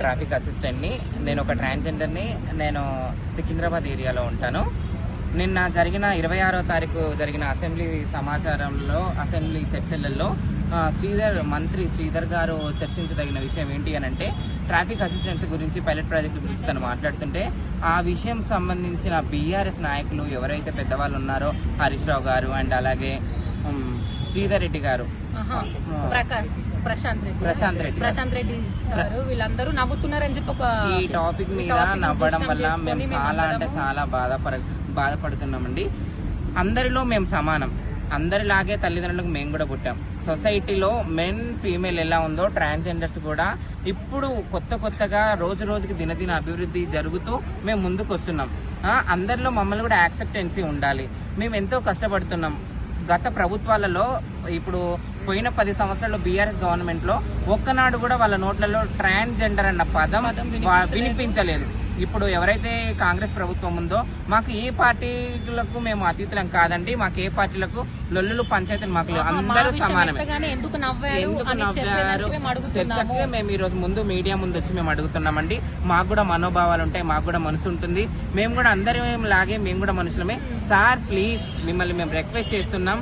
Traffic అసిస్టెంట్ని. నేను ఒక ట్రాన్స్జెండర్ని. నేను సికింద్రాబాద్ ఏరియాలో ఉంటాను. నిన్న జరిగిన 26వ తారీఖు జరిగిన అసెంబ్లీ చర్చలలో మంత్రి శ్రీధర్ గారు చర్చించదగిన విషయం ఏంటి అని అంటే, ట్రాఫిక్ అసిస్టెంట్స్ గురించి పైలట్ ప్రాజెక్టు గురించి తను మాట్లాడుతుంటే, ఆ విషయం సంబంధించిన బీఆర్ఎస్ నాయకులు ఎవరైతే పెద్దవాళ్ళు ఉన్నారో, హరీష్ రావు గారు అండ్ అలాగే శ్రీధర్ రెడ్డి గారు, ప్రశాంత్ రెడ్డి గారు వీళ్ళందరూ నవ్వుతున్నారని చెప్పి ఈ టాపిక్ మీద నవ్వడం వల్ల మేము చాలా అంటే చాలా బాధపడుతున్నామండి. అందరిలో మేము సమానం, అందరిలాగే తల్లిదండ్రులకు మేము కూడా పుట్టాం. సొసైటీలో మెన్ ఫీమేల్ ఎలా ఉందో ట్రాన్స్జెండర్స్ కూడా ఇప్పుడు కొత్తగా రోజుకి దినదిన అభివృద్ధి జరుగుతూ మేము ముందుకు వస్తున్నాం. అందరిలో మమ్మల్ని కూడా యాక్సెప్టెన్సీ ఉండాలి. మేము ఎంతో కష్టపడుతున్నాం. గత ప్రభుత్వాలలో ఇప్పుడు పోయిన 10 సంవత్సరాల్లో బీఆర్ఎస్ గవర్నమెంట్లో ఒక్కనాడు కూడా వాళ్ళ నోట్లలో ట్రాన్స్జెండర్ అన్న పదం వినిపించలేదు. ఇప్పుడు ఎవరైతే కాంగ్రెస్ ప్రభుత్వం ఉందో, మాకు ఏ పార్టీలకు మేము అతీతులం కాదండి. మాకు ఏ పార్టీలకు లొల్లులు పంచాయతీలు మాకు అందరూ సమానమే. ఎందుకు నవ్వారు చర్చకి మేము ఈరోజు మీడియా ముందు వచ్చి మేము అడుగుతున్నామండి. మాకు కూడా మనోభావాలు ఉంటాయి, మాకు కూడా మనసు ఉంటుంది. మేము కూడా అందరం లాగే మేము కూడా మనుషులమే. సార్ ప్లీజ్ మిమ్మల్ని మేము రిక్వెస్ట్ చేస్తున్నాం,